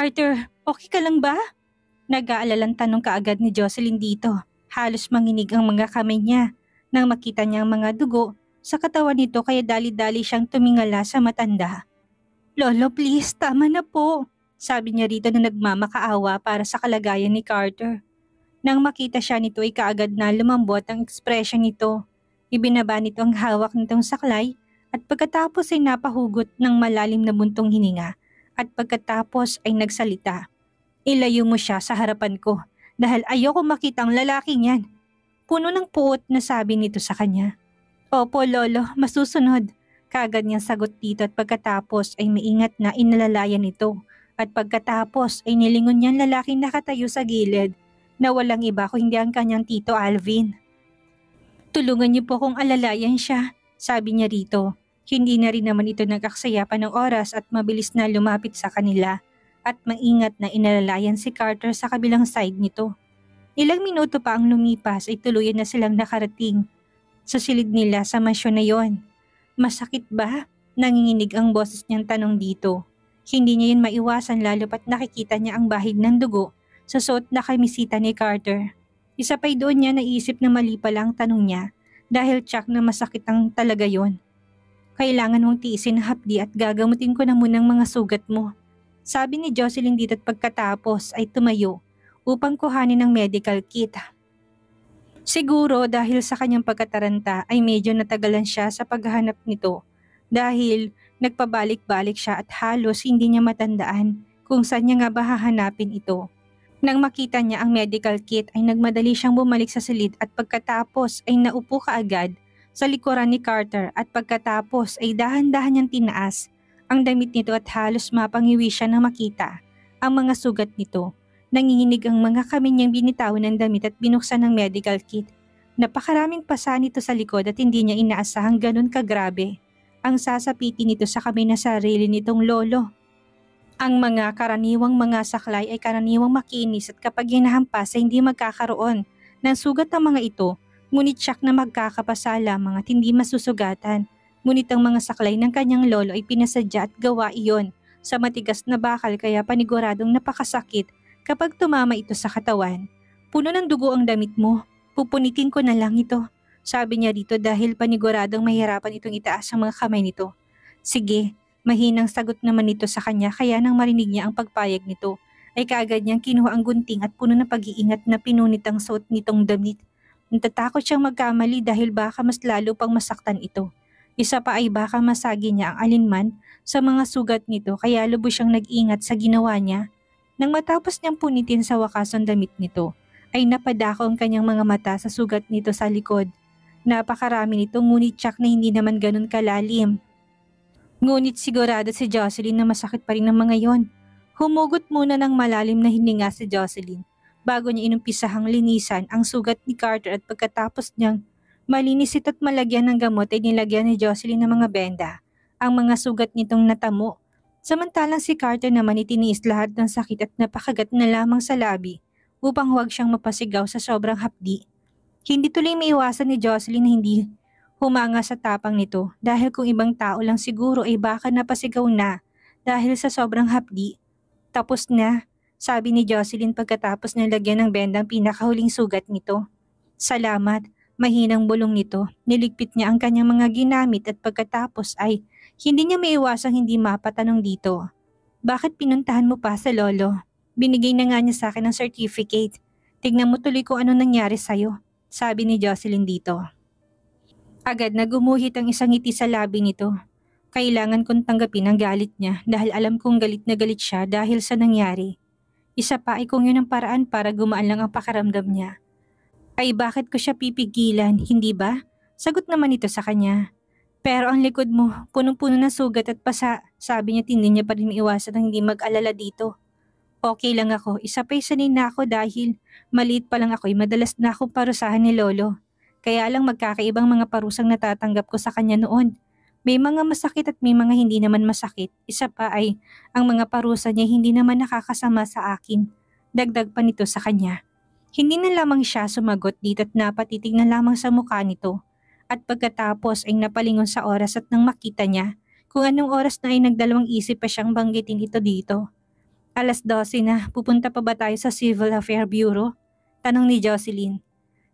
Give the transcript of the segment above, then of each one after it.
Carter, okay ka lang ba? Nag-aalalang tanong kaagad ni Jocelyn dito. Halos manginig ang mga kamay niya nang makita niya ang mga dugo sa katawan nito kaya dali-dali siyang tumingala sa matanda. Lolo, please, tama na po. Sabi niya rito na nagmamakaawa para sa kalagayan ni Carter. Nang makita siya nito ay kaagad na lumambot ang ekspresyon nito. Ibinaba nito ang hawak nitong saklay at pagkatapos ay napahugot ng malalim na buntong hininga at pagkatapos ay nagsalita. Ilayo mo siya sa harapan ko dahil ayoko makita ang lalaking yan. Puno ng puot na sabi nito sa kanya. Opo lolo, masusunod. Kaagad niyang sagot dito at pagkatapos ay maingat na inalalayan nito. At pagkatapos ay nilingon niya ang lalaking nakatayo sa gilid na walang iba kung hindi ang kanyang tito Alvin. Tulungan niyo po kung alalayan siya, sabi niya rito. Hindi na rin naman ito nag-aksaya pa ng oras at mabilis na lumapit sa kanila at maingat na inalalayan si Carter sa kabilang side nito. Ilang minuto pa ang lumipas ay tuluyan na silang nakarating sa silid nila sa mansyon na yon. Masakit ba? Nanginginig ang boses niyang tanong dito. Hindi niya yun maiwasan lalo pat nakikita niya ang bahid ng dugo sa suot na kamisita ni Carter. Isa pa'y doon niya naisip na mali pala ang tanong niya dahil tsak na masakit ang talaga yon. Kailangan mong tiisin ang hapdi at gagamutin ko na muna ang mga sugat mo. Sabi ni Jocelyn dito at pagkatapos ay tumayo upang kuhanin ang medical kit. Siguro dahil sa kanyang pagkataranta ay medyo natagalan siya sa paghahanap nito dahil nagpabalik-balik siya at halos hindi niya matandaan kung saan niya nga ba hahanapin ito. Nang makita niya ang medical kit ay nagmadali siyang bumalik sa silid at pagkatapos ay naupo kaagad sa likuran ni Carter at pagkatapos ay dahan-dahan niyang tinaas ang damit nito at halos mapangiwi siya na makita ang mga sugat nito. Nanginginig ang mga kamay niyang binitawan ng damit at binuksan ng medical kit. Napakaraming pasa nito sa likod at hindi niya inaasahang ganun kagrabe ang sasapitin nito sa kamay na sarili nitong lolo. Ang mga karaniwang mga saklay ay karaniwang makinis at kapag hinahampas ay hindi magkakaroon ng sugat ng mga ito, ngunit siyak na magkakapasa lamang at hindi masusugatan. Ngunit ang mga saklay ng kanyang lolo ay pinasadya at gawa iyon sa matigas na bakal kaya paniguradong napakasakit kapag tumama ito sa katawan. Puno ng dugo ang damit mo, pupunitin ko na lang ito. Sabi niya rito dahil paniguradong mahirapan itong itaas ang mga kamay nito. Sige, mahinang sagot naman nito sa kanya kaya nang marinig niya ang pagpayag nito ay kaagad niyang kinuha ang gunting at puno ng pag-iingat na pinunit ang suot nitong damit. Natatakot siyang magkamali dahil baka mas lalo pang masaktan ito. Isa pa ay baka masagi niya ang alinman sa mga sugat nito kaya lubos siyang nag-ingat sa ginawa niya. Nang matapos niyang punitin sa wakas ang damit nito, ay napadako ang kanyang mga mata sa sugat nito sa likod. Napakarami nito ngunit tsak na hindi naman ganun kalalim. Ngunit sigurado si Jocelyn na masakit pa rin ang mga yon. Humugot muna ng malalim na hininga si Jocelyn bago niya inumpisahang linisan ang sugat ni Carter at pagkatapos niyang malinis ito at malagyan ng gamot ay nilagyan ni Jocelyn ng mga benda ang mga sugat nitong natamo. Samantalang si Carter naman itiniis lahat ng sakit at napakagat na lamang sa labi upang huwag siyang mapasigaw sa sobrang hapdi. Hindi tuloy maiwasan ni Jocelyn na hindi humanga sa tapang nito dahil kung ibang tao lang siguro ay baka napasigaw na dahil sa sobrang hapdi. Tapos na, sabi ni Jocelyn pagkatapos na lagyan ng benda ang pinakahuling sugat nito. Salamat, mahinang bulong nito. Niligpit niya ang kanyang mga ginamit at pagkatapos ay hindi niya maiwasang hindi mapatanong dito. Bakit pinuntahan mo pa sa lolo? Binigay na nga niya sa akin ang certificate. Tignan mo tuloy kung ano nangyari sa'yo, sabi ni Jocelyn dito. Agad na gumuhit ang isang ngiti sa labi nito. Kailangan kong tanggapin ang galit niya dahil alam kong galit na galit siya dahil sa nangyari. Isa pa ay kung yun ang paraan para gumaan lang ang pakaramdam niya. Ay bakit ko siya pipigilan, hindi ba? Sagot naman ito sa kanya. Pero ang likod mo, punong-puno ng sugat at pasa. Sabi niya hindi niya pa rin maiwasan ang hindi mag-alala dito. Okay lang ako, isa pa'y sanay na ako dahil maliit pa lang ako'y madalas na akong parusahan ni lolo. Kaya lang magkakaibang mga parusang natatanggap ko sa kanya noon. May mga masakit at may mga hindi naman masakit. Isa pa ay ang mga parusa niya hindi naman nakakasama sa akin. Dagdag pa nito sa kanya. Hindi na lamang siya sumagot dito at napatitig na lamang sa mukha nito. At pagkatapos ay napalingon sa oras at nang makita niya kung anong oras na ay nagdalawang isip pa siyang banggitin ito dito. 12:00 na, pupunta pa ba tayo sa Civil Affair Bureau? Tanong ni Jocelyn.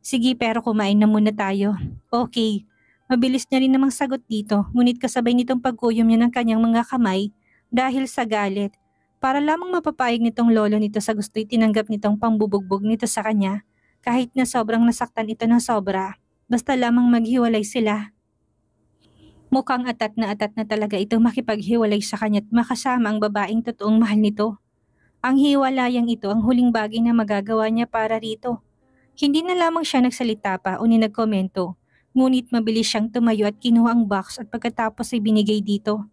Sige pero kumain na muna tayo. Okay. Mabilis niya rin namang sagot dito, ngunit kasabay nitong pagkuyom niya ng kanyang mga kamay dahil sa galit. Para lamang mapapayag nitong lolo nito sa gusto'y tinanggap nitong pambubugbog nito sa kanya, kahit na sobrang nasaktan ito ng sobra, basta lamang maghiwalay sila. Mukhang atat na talaga ito makipaghiwalay sa kanya't makasama ang babaeng totoong mahal nito. Ang hiwalayang ito ang huling bagay na magagawa niya para rito. Hindi na lamang siya nagsalita pa o nagkomento, ngunit mabilis siyang tumayo at kinuha ang box at pagkatapos ay binigay dito.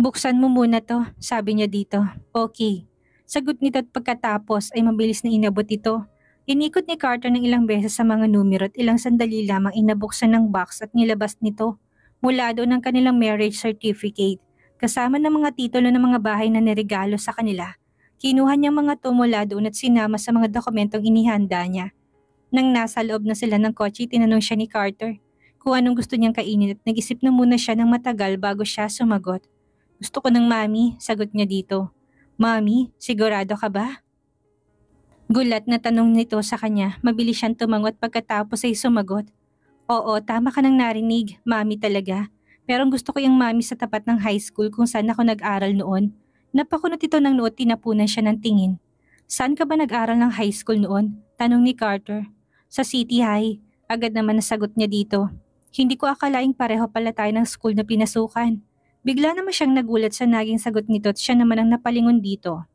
Buksan mo muna to, sabi niya dito. Okay. Sagot nito at pagkatapos ay mabilis na inabot ito. Inikot ni Carter ng ilang beses sa mga numero at ilang sandali lamang inabuksan ng box at nilabas nito. Mula doon ang kanilang marriage certificate, kasama ng mga titulo ng mga bahay na niregalo sa kanila. Kinuha niya mga mula doon at sinama sa mga dokumentong inihanda niya. Nang nasa loob na sila ng kotse, tinanong siya ni Carter kung anong gusto niyang kainin at nag-isip na muna siya ng matagal bago siya sumagot. Gusto ko ng mami, sagot niya dito. Mami, sigurado ka ba? Gulat na tanong nito sa kanya, mabilis siyang tumangot pagkatapos ay sumagot. Oo, tama ka nang narinig, mami talaga. Pero gusto ko yung mami sa tapat ng high school kung saan ako nag-aral noon. Napakunot ito ng noot, tinapunan siya ng tingin. Saan ka ba nag-aral ng high school noon? Tanong ni Carter. Sa City High, agad naman nasagot niya dito. Hindi ko akalaing pareho pala tayo ng school na pinasukan. Bigla naman siyang nagulat sa naging sagot nito at siya naman ang napalingon dito.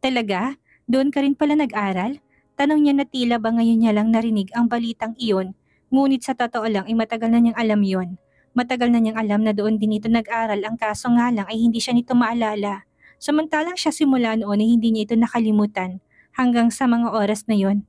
Talaga? Doon ka rin pala nag-aral? Tanong niya na tila ba ngayon niya lang narinig ang balitang iyon. Ngunit sa totoo lang ay matagal na niyang alam yon. Matagal na niyang alam na doon din ito nag-aral, ang kaso nga lang ay hindi siya nito maalala. Samantalang siya simula noon ay hindi niya ito nakalimutan hanggang sa mga oras na yon.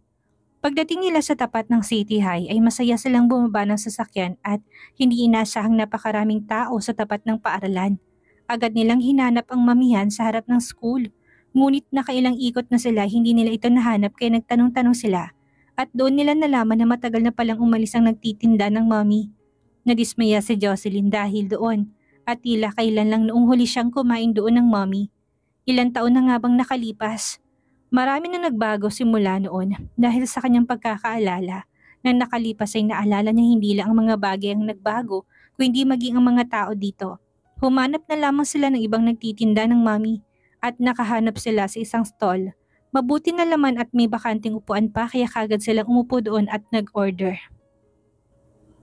Pagdating nila sa tapat ng City High ay masaya silang bumaba ng sasakyan at hindi inasahang napakaraming tao sa tapat ng paaralan. Agad nilang hinanap ang mamihan sa harap ng school. Ngunit nakailang ikot na sila, hindi nila ito nahanap kaya nagtanong-tanong sila. At doon nila nalaman na matagal na palang umalis ang nagtitinda ng mami. Nadismaya si Jocelyn dahil doon at tila kailan lang noong huli siyang kumain doon ng mami. Ilang taon na nga bang nakalipas? Marami na nagbago simula noon dahil sa kanyang pagkakaalala. Nang nakalipas ay naalala niya hindi lang ang mga bagay ang nagbago kundi maging ang mga tao dito. Humanap na lamang sila ng ibang nagtitinda ng mami at nakahanap sila sa isang stall. Mabuti na laman at may bakanting upuan pa kaya kagad silang umupo doon at nag-order.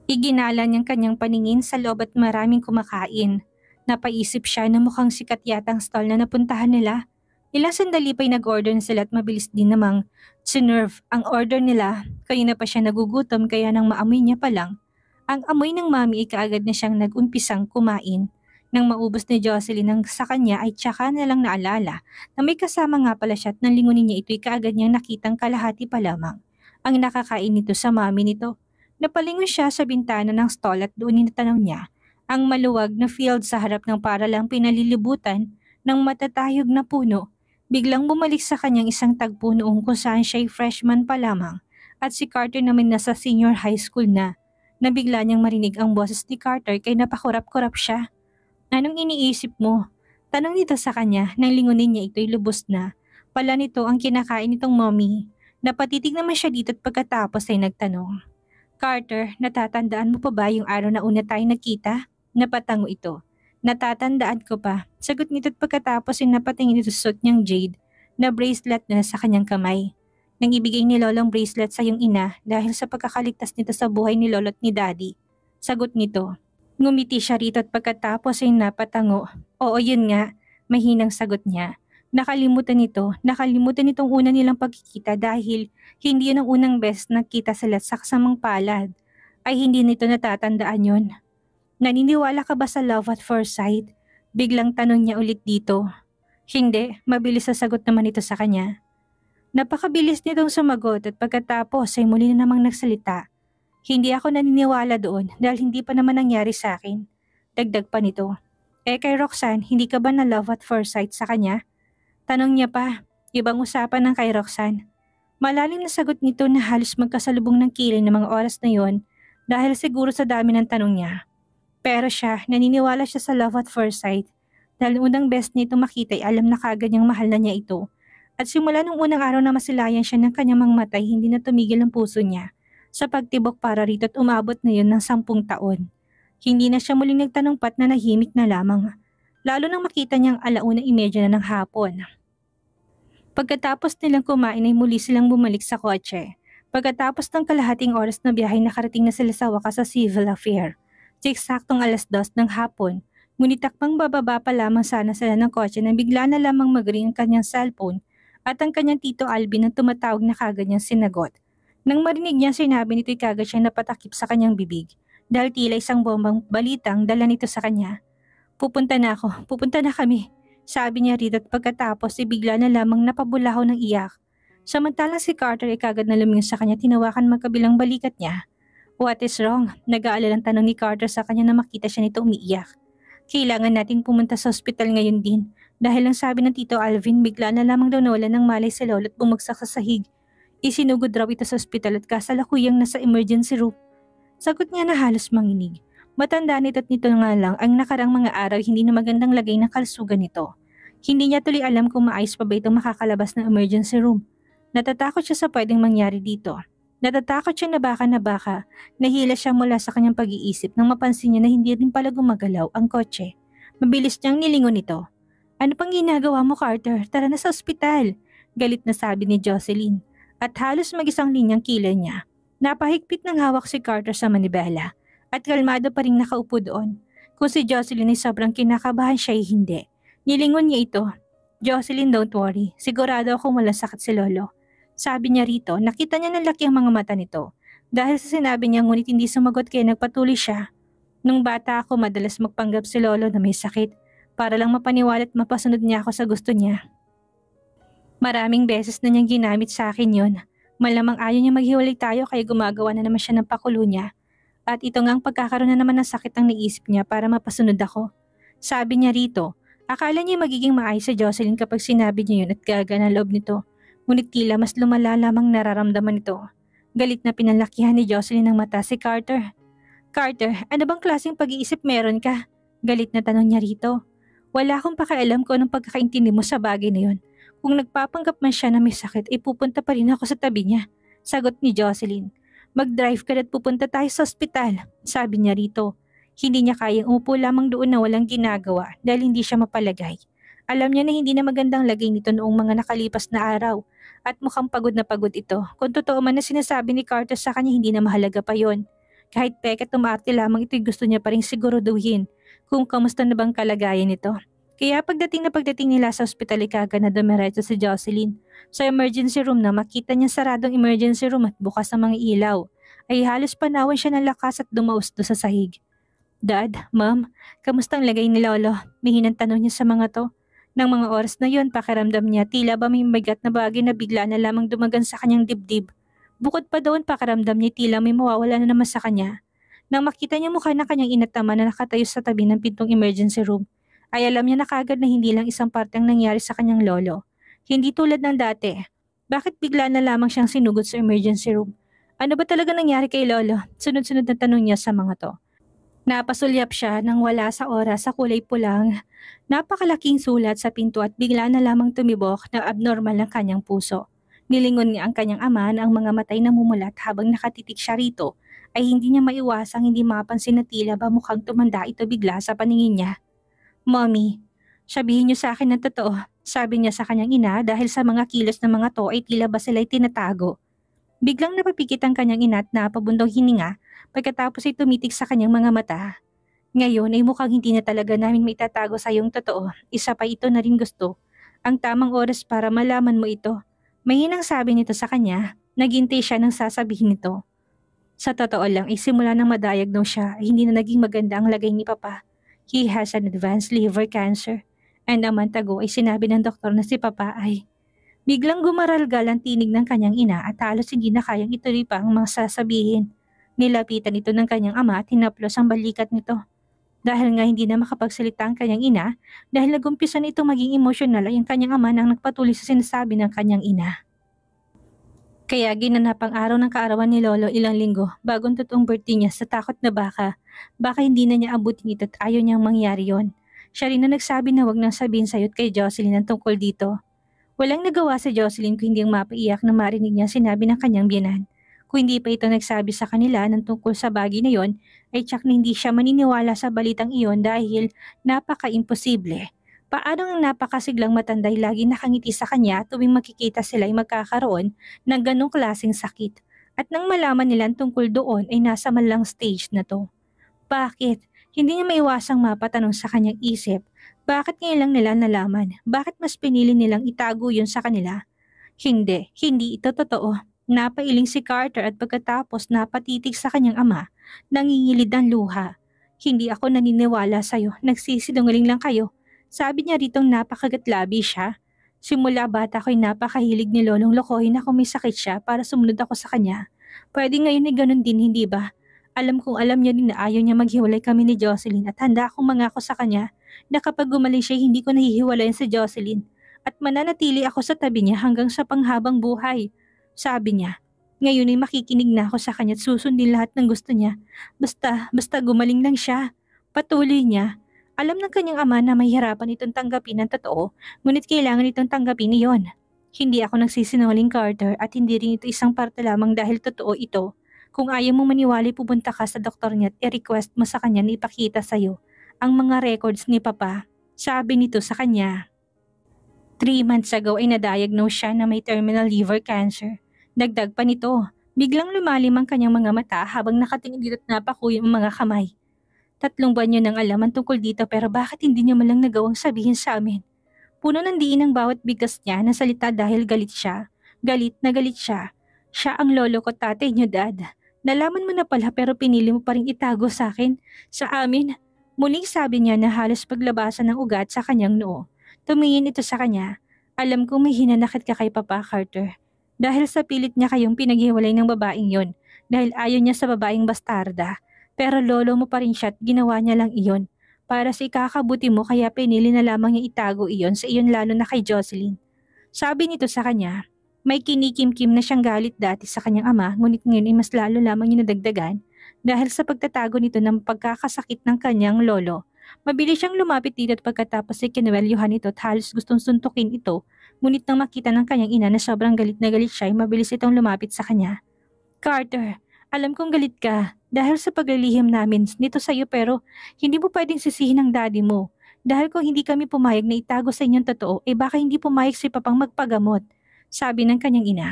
Iginala niyang kanyang paningin sa loob at maraming kumakain. Napaisip siya na mukhang sikat yata ang stall na napuntahan nila. Ilang sandali pa'y nag-order na sila at mabilis din namang sinerve ang order nila. Kaya na pa siya nagugutom kaya nang maamoy niya pa lang. Ang amoy ng mami ay kaagad na siyang nag-umpisang kumain. Nang maubos ni Jocelyn ang sa kanya ay tsaka na lang naalala na may kasama nga pala siya at nang lingunin niya ito'y kaagad niyang nakitang kalahati pa lamang ang nakakain nito sa mami nito. Napalingon siya sa bintana ng stall at doon tinatanong niya ang maluwag na field sa harap ng paralang pinalilibutan ng matatayog na puno. Biglang bumalik sa kanyang isang tagpo noong kung saan siya'y freshman pa lamang at si Carter naman nasa senior high school na. Nabigla niyang marinig ang boses ni Carter kaya napakurap-kurap siya. Anong iniisip mo? Tanong nito sa kanya nang lingunin niya ito'y lubos na. Pala nito ang kinakain nitong mommy. Napatitig naman siya dito at pagkatapos ay nagtanong. Carter, natatandaan mo pa ba yung araw na una tayo nagkita? Napatango ito. Natatandaan ko pa. Sagot nito at pagkatapos ay napatingin ito sa suot niyang jade na bracelet na sa kanyang kamay. Nang ibigay ni Lolo ang bracelet sa iyong ina dahil sa pagkakaligtas nito sa buhay ni Lolo at ni Daddy. Sagot nito. Ngumiti siya rito at pagkatapos ay napatango. Oo yun nga, mahinang sagot niya. Nakalimutan nitong una nilang pagkikita dahil hindi yun ang unang beses nagkita sila sa kasamang palad. Ay hindi nito natatandaan yun. Naniniwala ka ba sa love at first sight? Biglang tanong niya ulit dito. Hindi, mabilis sa sagot naman ito sa kanya. Napakabilis nitong sumagot at pagkatapos ay muli na namang nagsalita. Hindi ako naniniwala doon dahil hindi pa naman nangyari sa akin. Dagdag pa nito. Kay Roxanne, hindi ka ba na love at first sight sa kanya? Tanong niya pa, ibang usapan ng kay Roxanne. Malalim na sagot nito na halos magkasalubong ng kilay ng mga oras na yon dahil siguro sa dami ng tanong niya. Pero siya, naniniwala siya sa love at first sight dahil unang best nito makita ay alam na kagad niyang mahal na niya ito At simula nung unang araw na masilayan siya ng kanyang mga matay, hindi na tumigil ang puso niya sa pagtibok para rito at umabot na yun ng 10 taon. Hindi na siya muling nagtanong pat na nahimik na lamang, lalo nang makita niyang 1:30 na ng hapon. Pagkatapos nilang kumain ay muli silang bumalik sa kotse. Pagkatapos ng kalahating oras na biyahe nakarating na sila sa wakas sa civil affair. Sa eksaktong 2:00 ng hapon, ngunit takbang bababa pa lamang sana sila ng kotse nang bigla na lamang mag-ring ang kanyang cellphone at ang kanyang tito Alvin ang tumatawag na kagad niyang sinagot. Nang marinig niya sinabi nito'y kagad siyang napatakip sa kanyang bibig dahil tila isang bombang balitang dala nito sa kanya. Pupunta na ako, pupunta na kami, sabi niya rito at pagkatapos bigla na lamang napabulahaw ng iyak. Samantalang si Carter ay kagad na lumingon sa kanya tinawakan magkabilang balikat niya. What is wrong? Nag-aalalang tanong ni Carter sa kanya na makita siya nito umiiyak. Kailangan nating pumunta sa ospital ngayon din dahil ang sabi ng tito Alvin bigla na lamang daw nawala ng malay si lolo at bumagsak sa sahig. Isinugod raw ito sa ospital at kasalukuyang nasa emergency room. Sagot niya na halos manginig. Matanda nito at nito nga lang ang nakarang mga araw hindi na magandang lagay ng kalusugan nito. Hindi niya tuloy alam kung maayos pa ba itong makakalabas ng emergency room. Natatakot siya sa pwedeng mangyari dito. Natatakot siya na baka nahila siya mula sa kanyang pag-iisip nang mapansin niya na hindi rin pala gumagalaw ang kotse. Mabilis niyang nilingon ito. Ano pang ginagawa mo, Carter? Tara na sa ospital, galit na sabi ni Jocelyn. At halos mag-isang linyang kilay niya. Napahigpit ng hawak si Carter sa manibela at kalmado pa rin nakaupo doon. Kung si Jocelyn ay sobrang kinakabahan siya ay hindi. Nilingon niya ito. Jocelyn, don't worry. Sigurado akong walang sakit si Lolo. Sabi niya rito, nakita niya ng laki ang mga mata nito. Dahil sa sinabi niya ngunit hindi sumagot kaya nagpatuloy siya. Nung bata ako madalas magpanggap si Lolo na may sakit para lang mapaniwala at mapasunod niya ako sa gusto niya. Maraming beses na niyang ginamit sa akin yon. Malamang ayaw niya maghiwalay tayo kaya gumagawa na naman siya ng pakulo niya. At ito nga ang pagkakaroon na naman ng sakit ang naisip niya para mapasunod ako. Sabi niya rito, akala niya magiging maayos sa Jocelyn kapag sinabi niya yun at gaga na loob nito. Ngunit tila mas lumala lamang nararamdaman nito. Galit na pinalakihan ni Jocelyn ng mata si Carter. Carter, ano bang klaseng pag-iisip meron ka? Galit na tanong niya rito. Wala akong pakialam kung anong pagkakaintindi mo sa bagay na yun. Kung nagpapanggap man siya na may sakit, pupunta pa rin ako sa tabi niya. Sagot ni Jocelyn. Mag-drive ka at pupunta tayo sa ospital, sabi niya rito. Hindi niya kayang upo lamang doon na walang ginagawa dahil hindi siya mapalagay. Alam niya na hindi na magandang lagay nito noong mga nakalipas na araw at mukhang pagod na pagod ito. Kung totoo man na sinasabi ni Carter sa kanya hindi na mahalaga pa yon. Kahit peket umarte lamang ito'y gusto niya pa rin siguraduhin kung kamusta na bang kalagayan nito. Kaya pagdating nila sa ospital kagad na dumiretso si Jocelyn. Sa emergency room na makita niya saradong emergency room at bukas ang mga ilaw, ay halos panawan siya ng lakas at dumaos do sa sahig. Dad, Ma'am, kamusta ang lagay ni Lolo? Mihinang tanong niya sa mga to. Nang mga oras na yon, pakiramdam niya tila ba may magat na bagay na bigla na lamang dumagan sa kanyang dibdib. Bukod pa doon, pakiramdam niya tila may mawawala na naman sa kanya. Nang makita niya mukha ng kanyang inatama na nakatayo sa tabi ng pintong emergency room, ay alam niya na kagad na hindi lang isang parte ang nangyari sa kanyang lolo. Hindi tulad ng dati. Bakit bigla na lamang siyang sinugod sa emergency room? Ano ba talaga nangyari kay Lolo? Sunod-sunod na tanong niya sa mga to. Napasulyap siya nang wala sa oras sa kulay pulang. Napakalaking sulat sa pinto at bigla na lamang tumibok na abnormal ang kanyang puso. Nilingon niya ang kanyang ama na ang mga matay na mumulat habang nakatitik siya rito ay hindi niya maiwasang hindi mapansin na tila ba mukhang tumanda ito bigla sa paningin niya. Mommy, sabihin niyo sa akin ng totoo, sabi niya sa kanyang ina dahil sa mga kilos ng mga to ay tila ba sila'y tinatago. Biglang napapikit ang kanyang ina at napabundong hininga pagkatapos ay tumitig sa kanyang mga mata. Ngayon ay mukhang hindi na talaga namin maitatago sa iyong totoo. Isa pa ito na rin gusto. Ang tamang oras para malaman mo ito. Mahinang sabi nito sa kanya, naghintay siya ng sasabihin nito. Sa totoo lang, simula nang madiagnose siya ay hindi na naging maganda ang lagay ni Papa. He has an advanced liver cancer. And a month ago ay sinabi ng doktor na si Papa ay... Biglang gumaralgal ang tinig ng kanyang ina at halos hindi na kayang ituloy pa ang mga sasabihin. Nilapitan ito ng kanyang ama at hinaplos ang balikat nito. Dahil nga hindi na makapagsalita ang kanyang ina, dahil nagumpisa na itong maging emosyonal ay ang kanyang ama nang nagpatuloy sa sinasabi ng kanyang ina. Kaya ginanap ang araw ng kaarawan ni Lolo ilang linggo bagong totoong birthday niya sa takot na baka hindi na niya abutin ito at ayaw niyang mangyari yon. Siya rin na nagsabi na wag nang sabihin sa'yo at kay Jocelyn ang tungkol dito. Walang nagawa sa Jocelyn kung hindi ang mapaiyak na marinig niya sinabi ng kanyang biyenan. Kung hindi pa ito nagsabi sa kanila ng tungkol sa bagay na yon, ay tsak na hindi siya maniniwala sa balitang iyon dahil napaka-imposible. Paano ang napakasiglang matanday lagi nakangiti sa kanya tuwing makikita sila ay magkakaroon ng ganong klaseng sakit? At nang malaman nila ang tungkol doon ay nasa malang stage na to. Bakit? Hindi niya maiwasang mapatanong sa kanyang isip. Bakit ngayon lang nila nalaman? Bakit mas pinili nilang itago yun sa kanila? Hindi ito totoo. Napailing si Carter at pagkatapos napatitig sa kanyang ama, nangingilid ang luha. Hindi ako naniniwala sa'yo, nagsisinungaling lang kayo. Sabi niya ritong napakagatlabi siya. Simula bata ko'y napakahilig ni Lolong lokohin na kung may sakit siya para sumunod ako sa kanya. Pwede ngayon ay ganun din, hindi ba? Alam kong alam niya rin na ayaw niya maghiwalay kami ni Jocelyn at handa akong mangako sa kanya na kapag gumaling siya hindi ko nahihiwalayan si Jocelyn at mananatili ako sa tabi niya hanggang sa panghabang buhay. Sabi niya, ngayon ay makikinig na ako sa kanya at susundin lahat ng gusto niya. Basta gumaling lang siya. Patuloy niya. Alam ng kanyang ama na mahihirapan itong tanggapin ang totoo, ngunit kailangan itong tanggapin iyon. Hindi ako nagsisinungaling, Carter, at hindi rin ito isang parte lamang dahil totoo ito. Kung ayaw mong maniwala, pupunta ka sa doktor niya at i-request mo sa kanya na ipakita sa'yo ang mga records ni Papa. Sabi nito sa kanya. 3 months ago ay na-diagnose siya na may terminal liver cancer. Dagdag pa nito, biglang lumalim ang kanyang mga mata habang nakatingin dito at napakuyo ang mga kamay. 3 buwan niyo nang alam ang tungkol dito pero bakit hindi niyo malang nagawang sabihin sa amin? Puno ng diin ang bawat bigkas niya na salita dahil galit siya. Galit na galit siya. Siya ang lolo ko, tatay niyo, dad. Nalaman mo na pala pero pinili mo pa rin itago sa akin, sa amin. Muling sabi niya na halos paglabasan ng ugat sa kanyang noo. Tumingin ito sa kanya. Alam kong may hinanakit ka kay Papa, Carter. Dahil sa pilit niya kayong pinaghiwalay ng babaeng yon. Dahil ayaw niya sa babaeng bastarda. Pero lolo mo pa rin siya at ginawa niya lang iyon. Para sa ikakabuti mo kaya pinili na lamang niya itago iyon sa iyon lalo na kay Jocelyn. Sabi nito sa kanya, may kinikim-kim na siyang galit dati sa kanyang ama ngunit ngayon ay mas lalo lamang niya nadagdagan dahil sa pagtatago nito ng pagkakasakit ng kanyang lolo. Mabilis siyang lumapit dito at pagkatapos ay kinuwelyuhan ito at halos gustong suntukin ito, ngunit nang makita ng kanyang ina na sobrang galit na galit siya ay mabilis itong lumapit sa kanya. Carter, alam kong galit ka dahil sa paglilihim namin nito sa iyo pero hindi mo pwedeng sisihin ang daddy mo. Dahil kung hindi kami pumayag na itago sa inyong totoo, baka hindi pumayag si Papang magpagamot, sabi ng kanyang ina.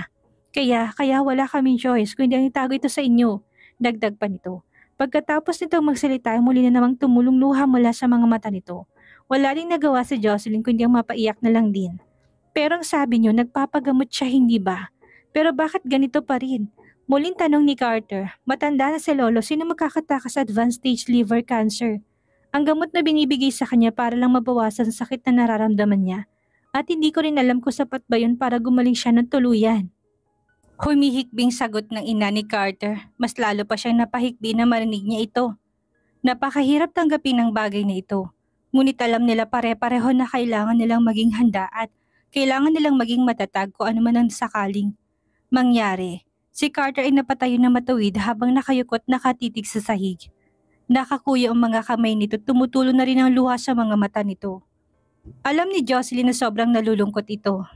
Kaya wala kaming choice kung hindi ang itago ito sa inyo, dagdag pa nito. Pagkatapos nitong magsalita, muli na namang tumulong luha mula sa mga mata nito. Wala ring nagawa si Jocelyn kundi ang mapaiyak na lang din. Pero ang sabi niyo, nagpapagamot siya, hindi ba? Pero bakit ganito pa rin? Muling tanong ni Carter, matanda na si Lolo, sino makakatakas sa advanced stage liver cancer? Ang gamot na binibigay sa kanya para lang mabawasan sa sakit na nararamdaman niya. At hindi ko rin alam kung sapat ba yun para gumaling siya ng tuluyan. Humihikbing sagot ng ina ni Carter, mas lalo pa siyang napahikbi na marinig niya ito. Napakahirap tanggapin ang bagay na ito. Ngunit alam nila pare-pareho na kailangan nilang maging handa at kailangan nilang maging matatag kung ano man ang sakaling mangyari. Si Carter ay napatayo na matuwid habang nakayukot nakatitig sa sahig. Nakakuya ang mga kamay nito, tumutulo na rin ang luha sa mga mata nito. Alam ni Jocelyn na sobrang nalulungkot ito.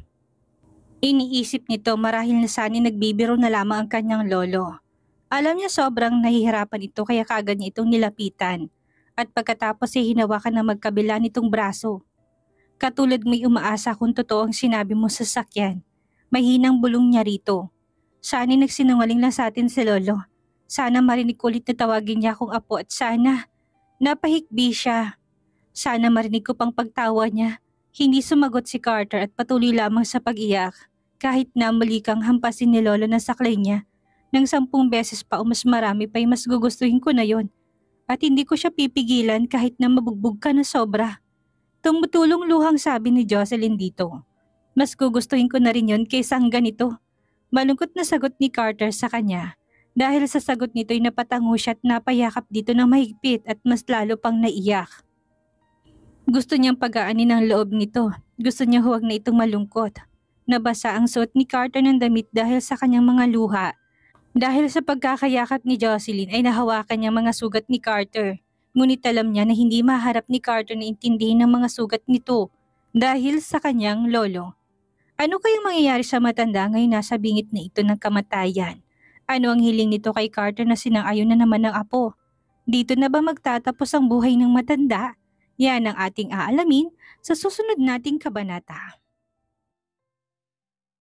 Iniisip nito marahil na sani nagbibiro na lamang ang kanyang lolo. Alam niya sobrang nahihirapan ito kaya kaagad niya itong nilapitan. At pagkatapos ay hinawakan na magkabila nitong braso. Katulad may umaasa kung totoo ang sinabi mo sa sakyan. Mahinang bulong niya rito. Sana nagsinungaling lang sa atin si lolo. Sana marinig ulit na tawagin niya akong apo at sana napahikbi siya. Sana marinig ko pang pagtawa niya. Hindi sumagot si Carter at patuloy lamang sa pag-iyak. Kahit na muli kang hampasin ni lolo na saklay niya. Nang 10 beses pa o mas marami pa'y mas gugustuhin ko na yon. At hindi ko siya pipigilan kahit na mabugbog ka na sobra. Tumutulong luhang sabi ni Jocelyn dito. Mas gugustuhin ko na rin yon kaysa ang ganito. Malungkot na sagot ni Carter sa kanya. Dahil sa sagot nito'y napatango siya at napayakap dito ng mahigpit at mas lalo pang naiyak. Gusto niyang pagaanin ang loob nito. Gusto niya huwag na itong malungkot. Nabasa ang suot ni Carter ng damit dahil sa kanyang mga luha. Dahil sa pagkakayakap ni Jocelyn ay nahawakan niya mga sugat ni Carter. Ngunit alam niya na hindi maharap ni Carter na intindihin ang mga sugat nito dahil sa kanyang lolo. Ano kayang mangyayari sa matanda ngayon nasa bingit na ito ng kamatayan? Ano ang hiling nito kay Carter na sinang-ayon na naman ng apo? Dito na ba magtatapos ang buhay ng matanda? Yan ang ating aalamin sa susunod nating kabanata.